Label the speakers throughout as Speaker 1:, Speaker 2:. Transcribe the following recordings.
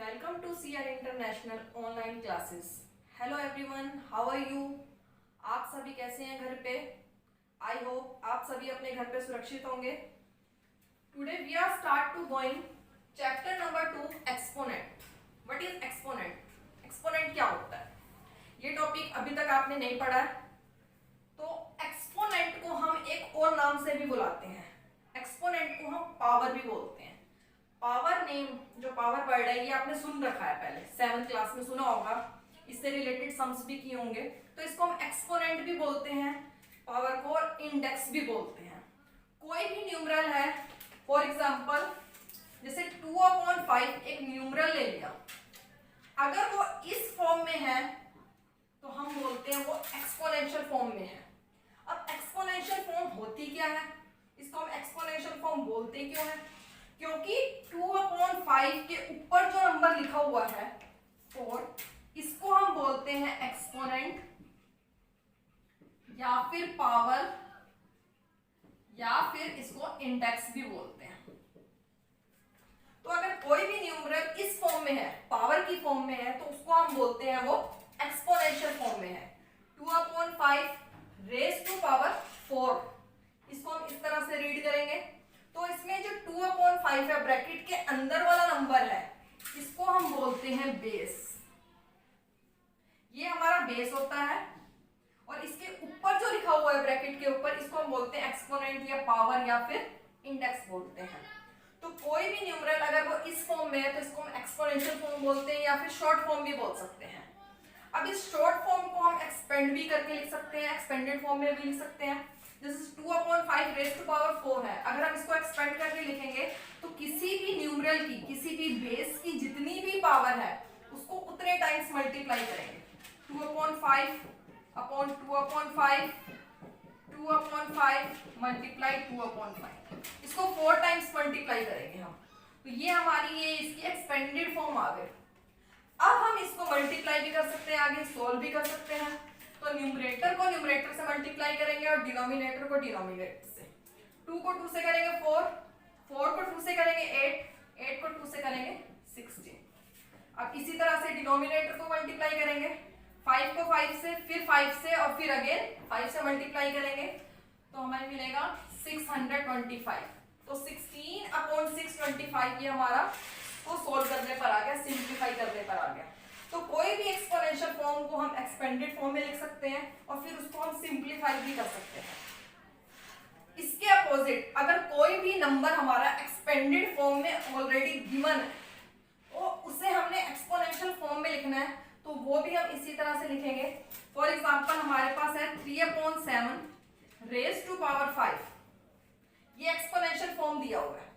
Speaker 1: Welcome to CR International online classes. Hello everyone, how are you? आप सभी कैसे हैं घर पे? I hope आप सभी अपने घर पे सुरक्षित होंगे. Today we are start to going chapter number 2 exponent. What is exponent? Exponent क्या होता है? ये टॉपिक अभी तक आपने नहीं पढ़ा है. तो एक्सपोनेंट को हम एक और नाम से भी बुलाते हैं. एक्सपोनेंट को हम पावर भी बोलते हैं. पावर नेम जो पावर वर्ड है ये आपने सुन रखा है पहले 7th क्लास में सुना होगा. इससे रिलेटेड सम्स भी किए होंगे. तो इसको हम एक्सपोनेंट भी बोलते हैं, पावर को और इंडेक्स भी बोलते हैं. कोई भी न्यूमरल है, फॉर एग्जांपल जैसे 2/5 एक न्यूमरल ले लिया, अगर वो इस फॉर्म में है तो हम बोलते हैं वो एक्सपोनेंशियल फॉर्म में है. अब एक्सपोनेंशियल फॉर्म होती क्या है, इसको हम एक्सपोनेंशियल फॉर्म बोलते क्यों है? क्योंकि 2/5 के ऊपर जो नंबर लिखा हुआ है और इसको हम बोलते हैं एक्सपोनेंट या फिर पावर या फिर इसको इंडेक्स भी बोलते हैं. तो अगर कोई भी न्यूमरल इस फॉर्म में है, पावर की फॉर्म में है, तो उसको हम बोलते हैं वो एक्सपोनेंशियल फॉर्म में है. 2/5 रेज टू पावर 4, इसको हम इस तरह से रीड करेंगे. तो इसमें जो 2/5 है ब्रैकेट के अंदर वाला नंबर है, इसको हम बोलते हैं बेस. ये हमारा बेस होता है और इसके ऊपर जो लिखा हुआ है ब्रैकेट के ऊपर, इसको हम बोलते हैं एक्सपोनेंट या पावर या फिर इंडेक्स बोलते हैं. तो कोई भी न्यूमरल अगर वो इस फॉर्म में है तो इसको हम एक्सपोनेंशियल फॉर्म बोलते हैं या फिर शॉर्ट फॉर्म भी बोल सकते हैं. अब इस शॉर्ट फॉर्म को हम एक्सपेंड भी करके लिख सकते हैं, एक्सपेंडेड फॉर्म में भी लिख सकते हैं. जैसे 2/5 रेज टू पावर 4 है, अगर हम इसको एक्सपेंड करके लिखेंगे तो किसी भी न्यूमरल की, किसी भी बेस की जितनी भी पावर है उसको उतने टाइम्स मल्टीप्लाई करेंगे. 2/5 अपॉन 2/5 2/5 मल्टीप्लाई 2/5, इसको 4 टाइम्स मल्टीप्लाई करेंगे हम. तो ये हमारी ये इसकी एक्सपेंडेड फॉर्म आ गई. अब हम इसको मल्टीप्लाई भी कर सकते हैं, आगे सोल्व भी कर सकते हैं. तो न्यूमरेटर को न्यूमरेटर से मल्टीप्लाई करेंगे और डिनोमिनेटर को डिनोमिनेटर से. 2 को 2 से करेंगे 4, 4 को 2 से करेंगे 8, 8 को 2 से करेंगे 16. अब इसी तरह से डिनोमिनेटर को मल्टीप्लाई करेंगे 5 को 5 से, फिर 5 से और फिर अगेन 5 से मल्टीप्लाई करेंगे तो हमें मिलेगा 625. तो 16/625 ये हमारा को सोल्व करने पर आ गया, सिंप्लीफाई करने पर आ गया. तो कोई भी एक्सपोनेंशियल फॉर्म को हम एक्सपेंडेड फॉर्म में लिख सकते हैं और फिर उसको हम सिंप्लीफाई भी कर सकते हैं. इसके अपोजिट अगर कोई भी नंबर हमारा एक्सपेंडेड फॉर्म में ऑलरेडी गिवन है तो उसे हमने एक्सपोनेंशियल फॉर्म में लिखना है, तो वो भी हम इसी तरह से लिखेंगे. फॉर एग्जांपल हमारे पास है 3/7 रेज टू पावर 5. ये एक्सपोनेंशियल फॉर्म दिया हुआ है.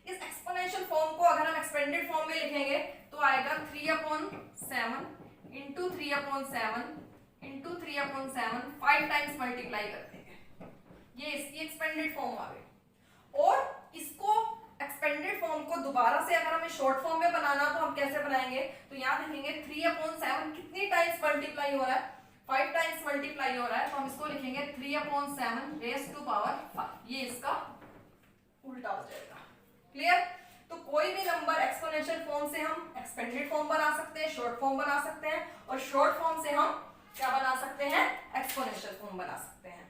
Speaker 1: इस एक्सपोनेंशियल फॉर्म को अगर हम एक्सपेंडेड फॉर्म में लिखेंगे तो आएगा 3/7 इंटू 3/7 इंटू 3/7, 5 टाइम्स मल्टीप्लाई करते हैं. ये इसकी एक्सपेंडेड फॉर्म आ गई. और इसको एक्सपेंडेड फॉर्म को दोबारा से अगर हमें शॉर्ट फॉर्म में बनाना तो हम कैसे बनाएंगे? तो यहाँ देखेंगे 3/7 कितनी टाइम्स मल्टीप्लाई हो रहा है, 5 टाइम्स मल्टीप्लाई हो रहा है. तो हम इसको लिखेंगे 3/7 रेज टू पावर 5. ये इसका उल्टा हो जाएगा. क्लियर? तो कोई भी नंबर एक्सपोनेंशियल फॉर्म से हम एक्सपेंडेड फॉर्म बना सकते हैं, शॉर्ट फॉर्म बना सकते हैं, और शॉर्ट फॉर्म से हम क्या बना सकते हैं? एक्सपोनेंशियल फॉर्म बना सकते हैं.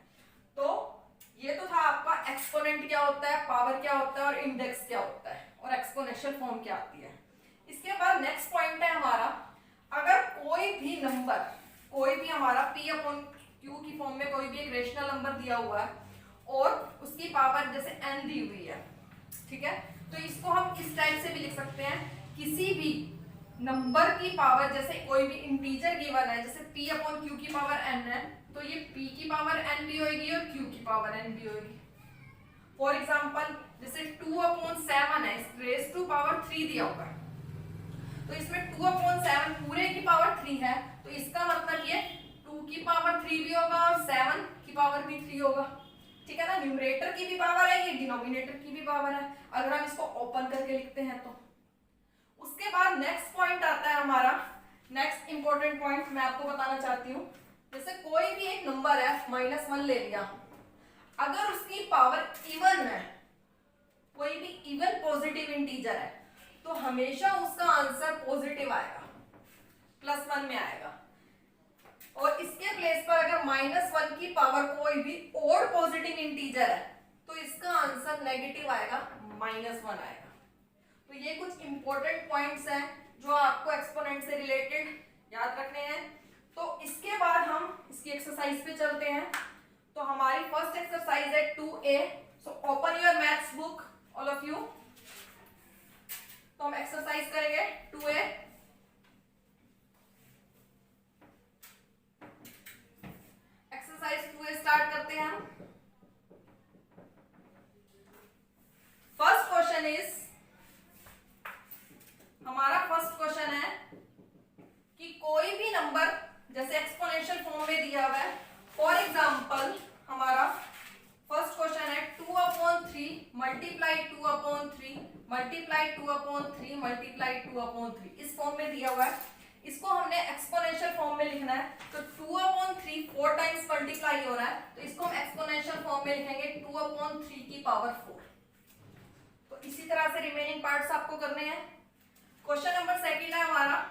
Speaker 1: तो ये तो था आपका एक्सपोनेंट क्या होता है, पावर क्या होता है और इंडेक्स क्या होता है और एक्सपोनेंशियल फॉर्म क्या आती है. इसके बाद नेक्स्ट पॉइंट है हमारा, अगर कोई भी नंबर, कोई भी हमारा P/Q की फॉर्म में कोई भी एक रेशनल नंबर दिया हुआ है और उसकी पावर जैसे n दी हुई है, ठीक है, तो इसको हम इस टाइप से भी लिख सकते हैं. किसी भी नंबर की पावर, जैसे कोई भी इंटीजर गिवन है, जैसे P/Q की पावर n है, तो ये P की पावर n भी होगी और Q की पावर n भी होगी. फॉर एग्जांपल जैसे 2/7 है, रेज टू पावर 3 दिया हुआ है, तो इसमें 2/7 पूरे की पावर 3 है, तो इसका मतलब ये 2 की पावर 3 भी होगा और 7 की पावर भी 3 होगा. ठीक है ना? न्यूमरेटर की भी पावर है, ये डिनोमिनेटर की भी पावर है, अगर हम इसको ओपन करके लिखते हैं तो. उसके बाद नेक्स्ट पॉइंट आता है हमारा, नेक्स्ट इंपॉर्टेंट पॉइंट मैं आपको बताना चाहती हूँ. जैसे कोई भी एक नंबर है, -1 ले लिया, अगर उसकी पावर इवन है, कोई भी इवन पॉजिटिव इंटीजर है, तो हमेशा उसका आंसर पॉजिटिव आएगा, +1 में आएगा। और इसके प्लेस पर अगर -1 की पावर कोई भी और पॉजिटिव इंटीजर है तो इसका आंसर नेगेटिव आएगा, -1 आएगा। तो ये कुछ इंपॉर्टेंट पॉइंट्स हैं जो आपको एक्सपोनेंट से रिलेटेड याद रखने हैं। तो इसके बाद हम इसकी एक्सरसाइज पे चलते हैं। तो हमारी फर्स्ट एक्सरसाइज है 2A। So open your maths book all of you. तो हम एक्सरसाइज करेंगे 2A। एक्सरसाइज 2A स्टार्ट करते हैं हम। फर्स्ट क्वेश्चन इज, हमारा फर्स्ट क्वेश्चन है कि कोई भी नंबर जैसे एक्सपोनेंशियल फॉर्म में दिया हुआ है। फॉर एग्जांपल हमारा फर्स्ट क्वेश्चन है 2/3 मल्टीप्लाई 2/3 मल्टीप्लाई 2/3 मल्टीप्लाई 2/3, इस फॉर्म में दिया हुआ है। इसको हमने एक्सपोनेंशियल फॉर्म में लिखना है। तो 2/3 4 टाइम्स मल्टीप्लाई हो रहा है, तो इसको हम एक्सपोनेंशियल फॉर्म में लिखेंगे 2/3 की पावर 4। तो इसी तरह से रिमेनिंग पार्ट्स आपको करने हैं। क्वेश्चन नंबर सेकंड है हमारा,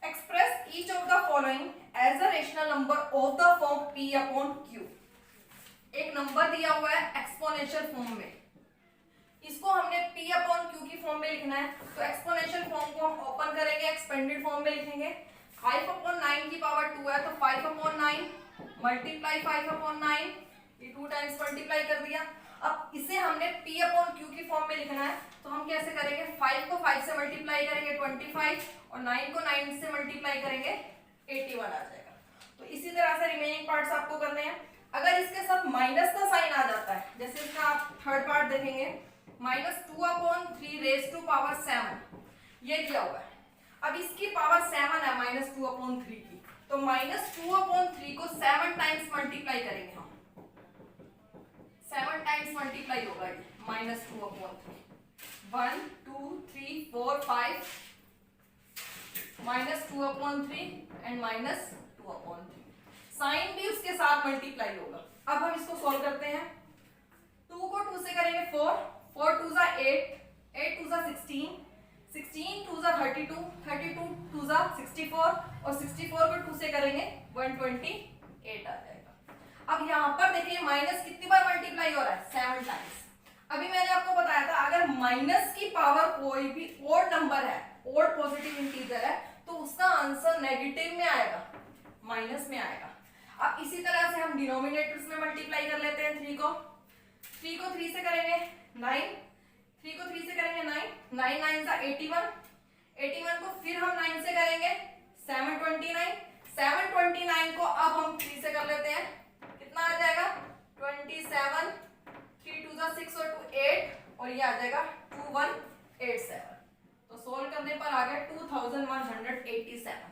Speaker 1: express each of the following as a rational number of the form p/q। एक नंबर दिया हुआ है एक्सपोनेंशियल फॉर्म में, इसको हमने p/q की फॉर्म में लिखना है। तो एक्सपोनेंशियल फॉर्म को हम ओपन करेंगे, एक्सपेंडेड फॉर्म में लिखेंगे। 5/9 की पावर 2 है, तो 5/9 मल्टीप्लाई 5/9, ये 2 टाइम्स मल्टीप्लाई कर दिया। अब इसे हमने p/q की फॉर्म में लिखना है। तो हम कैसे करेंगे, 5 को 5 से मल्टीप्लाई करेंगे 25, और 9 को 9 से मल्टीप्लाई करेंगे 81 आ जाएगा। तो इसी तरह से रिमेनिंग पार्ट्स आपको करने हैं। अगर इसके साथ माइनस का साइन आ जाता है, जैसे इसका आप थर्ड पार्ट देखेंगे, -2/3 रेज टू पावर 7, ये दिया हुआ है। अब इसकी पावर 7 है -2/3 की, तो -2/3 को 7 टाइम्स मल्टीप्लाई करेंगे हम। 7 टाइम्स मल्टीप्लाई होगा ये -2/3, 1 2 3 4 5, -2/3 एंड -2/3, साइन भी उसके साथ मल्टीप्लाई होगा। अब हम इसको सॉल्व करते हैं। 2 को 2 से करेंगे 4, 4 2 ज़ा 8, 8 2 ज़ा 16, 16 2 ज़ा 32, 32 2 ज़ा 64, और 64 को 2 से करेंगे 128 आ जाएगा। अब यहाँ पर देखिए माइनस कितनी बार मल्टीप्लाई हो रहा है, 7 टाइम्स। अभी मैंने आपको बताया था अगर माइनस की पावर कोई भी ओड नंबर है, ओड पॉजिटिव इंटीजर है, तो उसका आंसर नेगेटिव में आएगा, माइनस में आएगा। अब इसी तरह से हम डिनोमिनेटर्स में मल्टीप्लाई कर लेते हैं। 3 को 3 से करेंगे 9, 3 को 3 से करेंगे 9, 9 9 ज़ा 81, 81 को फिर हम 9 से करेंगे 729, 729 को अब हम 3 से कर लेते हैं, कितना आ जाएगा 27, 3 2 ज़ा 6 और 2 8, और ये आ जाएगा 2187। तो सोल्व करने पर आ गया 2187।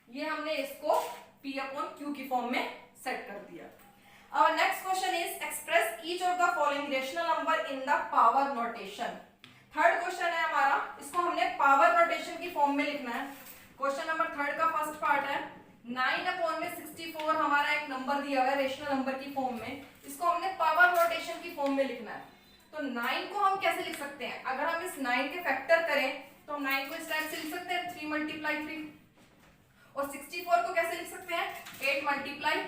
Speaker 1: ये हमने इसको p/q की फॉर्म में सेट कर दिया। Our next question is express each of the following rational number in the power notation। Third question है हमारा, इसको हमने पावर नोटेशन की फॉर्म में लिखना है। क्वेश्चन नंबर थर्ड का फर्स्ट पार्ट है 9/64 हमारा एक नंबर दिया हुआ है रेशनल नंबर की फॉर्म में, इसको हमने पावर नोटेशन की फॉर्म में लिखना है। तो 9 को हम कैसे लिख सकते हैं, अगर हम इस 9 के फैक्टर करें तो हम 9 को इस टाइप से लिख सकते हैं 3 × 3, और 64 को कैसे लिख सकते हैं 8 × 8।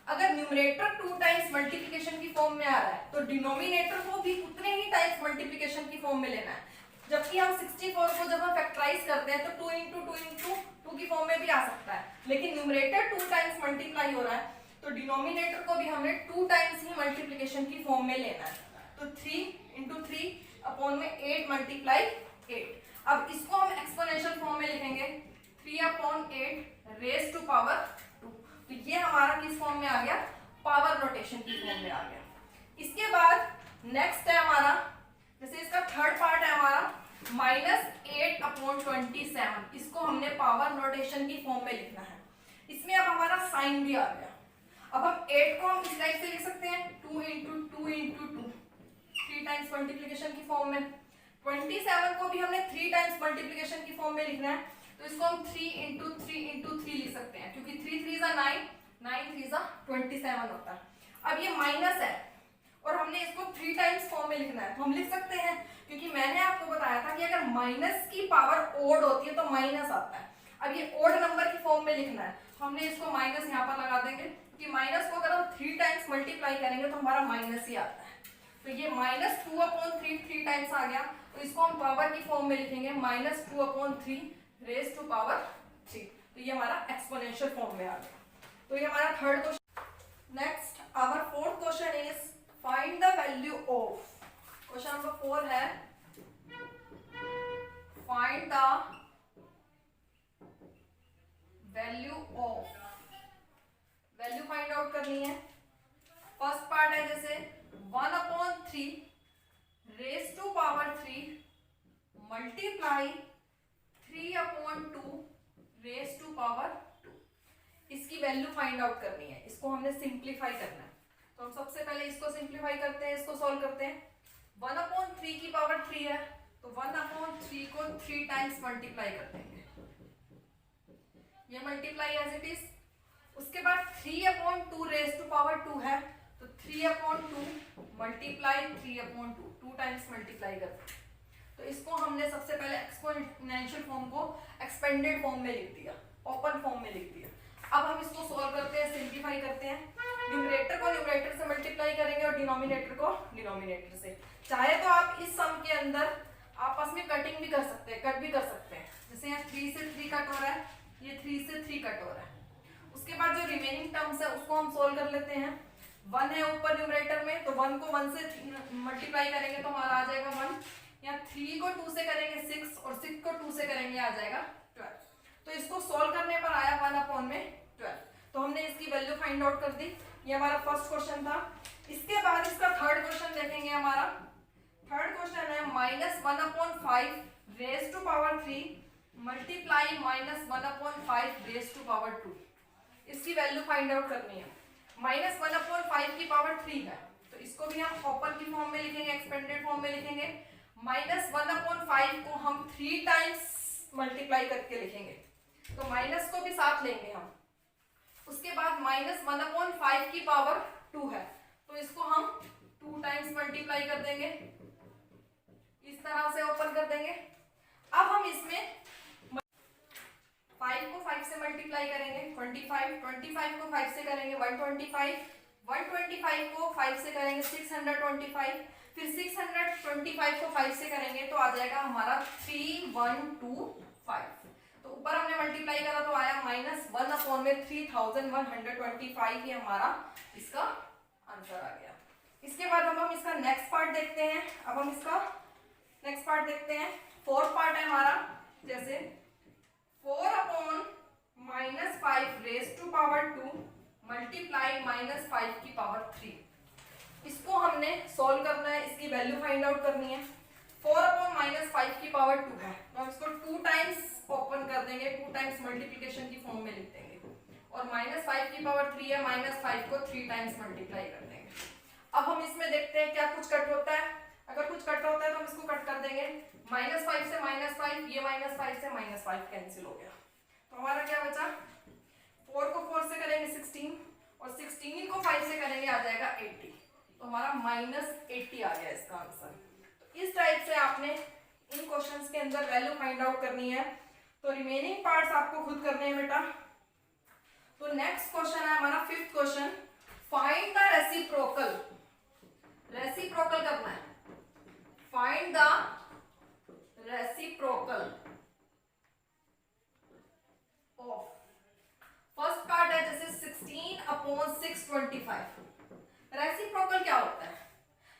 Speaker 1: अगर न्यूमरेटर 2 टाइम्स मल्टीप्लिकेशन की फॉर्म में आ रहा है तो डिनोमिनेटर को भी उतने ही टाइम्स मल्टीप्लिकेशन की फॉर्म में लेना है। जबकि हम 64 को जब हम फैक्टराइज करते हैं तो 2 × 2 की फॉर्म में भी आ सकता है, लेकिन न्यूमरेटर 2 टाइम्स मल्टीप्लाई हो रहा है तो डिनोमिनेटर को भी हमने 2 टाइम्स ही मल्टीप्लिकेशन की फॉर्म में लेना है। तो 3 × 3/8 × 8। अब इसको हम एक्सपोनेंशियल फॉर्म में लिखेंगे 3/8 रेज टू पावर 2। तो ये हमारा किस फॉर्म में आ गया, पावर नोटेशन की फॉर्म में आ गया। इसके बाद नेक्स्ट है हमारा, जैसे इसका थर्ड पार्ट है हमारा -8/27, इसको हमने पावर नोटेशन की फॉर्म में लिखना है। इसमें अब हमारा साइन भी आ गया। अब हम 8 को हम इस टाइप से लिख सकते हैं 2 × 2 × 2, 3 टाइम्स मल्टीप्लिकेशन की फॉर्म में। 27 को भी हमने 3 टाइम्स मल्टीप्लिकेशन की फॉर्म में लिखना है, तो इसको हम 3 × 3 × 3 लिख सकते हैं, क्योंकि 3 3 ज़ा 9, 9 3 ज़ा 27 होता है। अब ये माइनस है और हमने इसको 3 टाइम्स फॉर्म में लिखना है, तो हम लिख सकते हैं, क्योंकि मैंने आपको बताया था कि अगर माइनस की पावर ओड होती है तो माइनस आता है। अब ये ओड नंबर की फॉर्म में लिखना है, तो हमने इसको माइनस यहाँ पर लगा देंगे कि माइनस को अगर हम 3 टाइम्स मल्टीप्लाई करेंगे तो हमारा माइनस ही आता है। तो ये -2/3 3 टाइम्स आ गया, तो इसको हम पावर की फॉर्म में लिखेंगे -2/3 रेज टू पावर 3। तो ये हमारा एक्सपोनेंशियल फॉर्म में आ गया। तो ये हमारा third question. Next our fourth question is find the value of, question number 4 है find the value of, value find out करनी है। फर्स्ट पार्ट है जैसे 1/3 raise to power 3 multiply 3/2 raise to power 2। इसकी वैल्यू फाइंड आउट करनी है, इसको हमने सिंप्लीफाई करना है। तो हम सबसे पहले इसको सिंप्लीफाई करते हैं, इसको सॉल्व करते हैं। 1/3 की पावर 3 है, तो 1/3 को 3 टाइम्स मल्टीप्लाई कर देंगे, ये मल्टीप्लाई एज इट इज। उसके बाद 3/2 रेज टू पावर 2 है, तो 3/2 मल्टीप्लाई 3/2 2 टाइम्स मल्टीप्लाई करते हैं। तो इसको हमने सबसे पहले एक्सपोनेंशियल फॉर्म को एक्सपेंडेड फॉर्म में लिख दिया, ओपन फॉर्म में लिख दिया। अब हम इसको सॉल्व करते हैं, सिंप्लीफाई करते हैं। न्यूमरेटर को न्यूमरेटर से मल्टीप्लाई करेंगे और डिनोमिनेटर को डिनोमिनेटर से। चाहे तो आप इस सम के अंदर आपस में कटिंग भी कर सकते हैं, कट भी कर सकते हैं। जैसे यहाँ 3 से 3 कट हो रहा है, ये 3 से 3 कट हो रहा है। उसके बाद जो रिमेनिंग टर्म्स है उसको हम सोल्व कर लेते हैं। 1 है ऊपर न्यूमरेटर में, तो 1 को 1 से मल्टीप्लाई करेंगे तो हमारा आ जाएगा 1। यहाँ 3 को 2 से करेंगे 6 और 6 को 2 से करेंगे आ जाएगा 12। तो इसको सोल्व करने पर आया 1/12। तो हमने इसकी वैल्यू फाइंड आउट कर दी। ये हमारा फर्स्ट क्वेश्चन था। इसके बाद इसका थर्ड क्वेश्चन देखेंगे। हमारा थर्ड क्वेश्चन है -1/5 raise to power 3 multiply -1/5 raise to power 2। इसकी वैल्यू फाइंड आउट करनी है। -1/5 की पावर 3 है, तो इसको भी हम ओपन की फॉर्म में लिखेंगे, एक्सपेंडेड फॉर्म में लिखेंगे। -1/5 को हम 3 टाइम्स मल्टीप्लाई करके लिखेंगे, तो माइनस को भी साथ लेंगे हम। उसके बाद -1/5 की पावर 2 है, तो इसको हम 2 टाइम्स मल्टीप्लाई कर देंगे, इस तरह से ओपन कर देंगे। अब हम इसमें 5 को 5 से मल्टीप्लाई करेंगे 25, 25 को 5 से करेंगे 125, 125 को 5 से करेंगे 625, फिर 625 को 5 से करेंगे तो आ जाएगा हमारा 3125। तो ऊपर हमने मल्टीप्लाई करा तो आया -1/3125। ये हमारा इसका आंसर आ गया। इसके बाद हम इसका नेक्स्ट पार्ट देखते हैं। अब हम इसका नेक्स्ट पार्ट देखते हैं। फोर्थ पार्ट है हमारा, जैसे 4/-5 रेज टू पावर 2 मल्टीप्लाई -5 की पावर 3। इसको हमने सॉल्व करना है, इसकी वैल्यू फाइंड आउट करनी है। 4/-5 की पावर 2 है, तो हम इसको 2 टाइम्स ओपन कर देंगे, 2 टाइम्स मल्टीप्लिकेशन की फॉर्म में लिख देंगे। और -5 की पावर 3 है, -5 को 3 टाइम्स मल्टीप्लाई कर देंगे। अब हम इसमें देखते हैं क्या कुछ कट होता है। अगर कुछ कट होता है तो हम इसको कट कर देंगे। -5 से -5, ये -5 से -5 कैंसिल हो गया, तो हमारा क्या बचा, 4 को 4 से करेंगे 16 और 16 को 5 से करेंगे आ जाएगा 80। तो हमारा -80 आ गया इसका आंसर। तो इस टाइप से आपने इन क्वेश्चंस के अंदर वैल्यू फाइंड आउट करनी है। तो रिमेनिंग पार्ट्स आपको खुद करने हैं बेटा। तो नेक्स्ट क्वेश्चन है हमारा fifth question, find the reciprocal. Reciprocal करना है, find the reciprocal of. First part है जैसे 16/625। रेसिप्रोकल क्या होता है?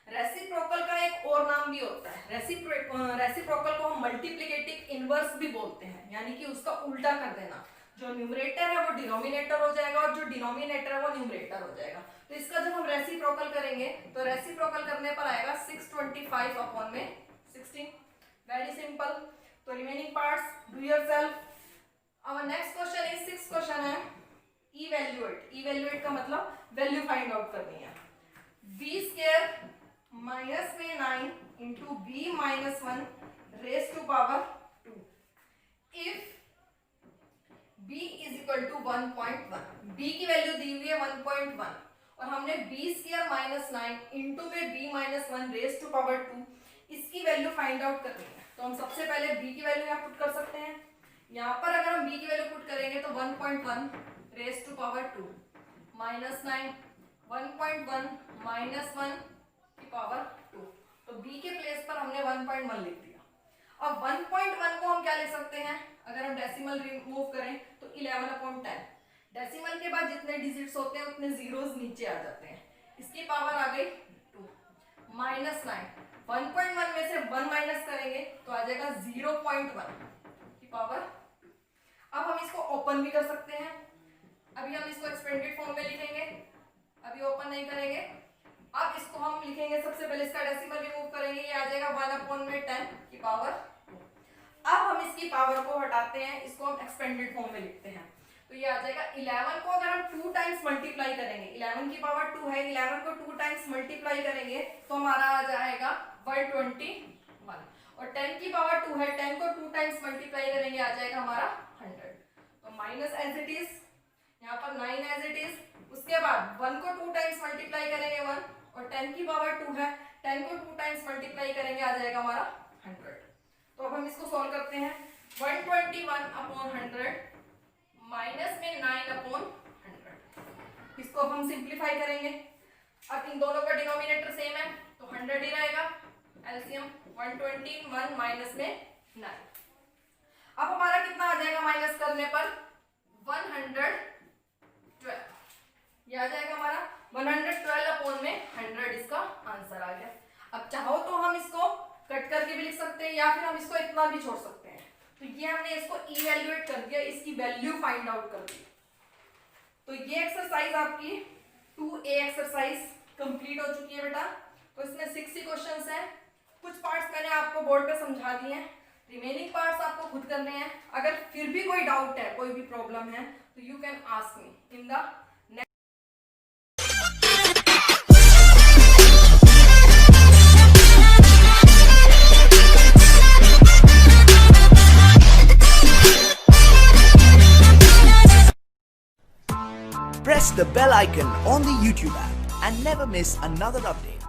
Speaker 1: रेसिप्रोकल का एक और नाम भी होता है। रेसिप्रोकल को हम मल्टीप्लिकेटिव इनवर्स भी बोलते हैं, यानी कि उसका उल्टा कर देना। जो न्यूमरेटर है वो डिनोमिनेटर हो जाएगा और जो डिनोमिनेटर है वो न्यूमरेटर हो जाएगा। तो इसका जब हम रेसिप्रोकल करेंगे तो रेसिप्रोकल करने पर आएगा 625/16। Very simple. तो remaining parts do yourself. Our next question is sixth question है इवैल्यूएट। इवैल्यूएट का मतलब वैल्यू फाइंड आउट करनी है। b² -9 into b -1 raised to power 2 if b is equal to 1.1। b की वैल्यू दी हुई है 1.1 और हमने b स्क्वायर माइनस 9 इंटू में b minus 1 raise to power 2 इसकी वैल्यू फाइंड आउट करनी है। तो हम सबसे पहले b की वैल्यू यहाँ पुट कर सकते हैं। यहाँ पर अगर हम b की वैल्यू पुट करेंगे तो 1.1 raise to power 2 minus 9 1.1 minus 1 की पावर 2। तो b के प्लेस पर हमने 1.1 लिख दिया। अब 1.1 को हम क्या लिख सकते हैं, अगर हम डेसिमल रिमूव करें तो 11/10। डेसिमल के बाद जितने डिजिट्स होते हैं उतने जीरोस नीचे आ जाते हैं। इसकी पावर आ गई 2 माइनस 9 1.1 में से 1 माइनस करेंगे तो आ जाएगा 0.1 की पावर 2। अब हम इसको ओपन भी कर सकते हैं। अभी हम इसको एक्सपेंडेड फॉर्म में लिखेंगे, अभी ओपन नहीं करेंगे। अब इसको हम लिखेंगे, सबसे पहले इसका डेसिमल रिमूव करेंगे, ये आ जाएगा 1/10 की पावर 2। अब हम इसकी पावर को हटाते हैं, इसको हम एक्सपेंडेड फॉर्म में लिखते हैं। तो ये आ जाएगा 11 को अगर हम 2 टाइम्स मल्टीप्लाई करेंगे, 11 की पावर 2 है, 11 को 2 टाइम्स मल्टीप्लाई करेंगे तो हमारा आ जाएगा 121। और 10 की पावर 2 है, 10 को 2 टाइम्स मल्टीप्लाई करेंगे आ जाएगा हमारा 100। तो माइनस एज इट इज, यहाँ पर 9 एज इट इज। उसके बाद 1 को 2 टाइम्स मल्टीप्लाई करेंगे 1, और 10 की पावर 2 है, 10 को 2 टाइम्स मल्टीप्लाई करेंगे आ जाएगा हमारा 100। तो अब हम इसको सॉल्व करते हैं। 121/100 माइनस में 9/100, इसको अब हम सिंप्लीफाई करेंगे। अब इन दोनों का डिनोमिनेटर सेम है तो 100 ही रहेगा। एलसीएम 121 माइनस में 9। अब हमारा कितना आ जाएगा माइनस करने पर 112, ये आ जाएगा हमारा 112/100, इसका आंसर आ गया। अब चाहो तो हम इसको कट करके भी लिख सकते हैं या फिर हम इसको इतना भी छोड़ सकते हैं। तो ये हमने इसको इवैल्यूएट कर दिया, इसकी वैल्यू फाइंड आउट कर दी। तो ये एक्सरसाइज आपकी 2A एक्सरसाइज कंप्लीट हो चुकी है बेटा। तो इसमें 60 क्वेश्चंस हैं। कुछ पार्ट्स मैंने आपको बोर्ड पे समझा दिए हैं, रिमेनिंग पार्ट्स आपको खुद करने हैं। अगर फिर भी कोई डाउट है, कोई भी प्रॉब्लम है तो you can ask me in the
Speaker 2: Press the bell icon on the YouTube app and never miss another update.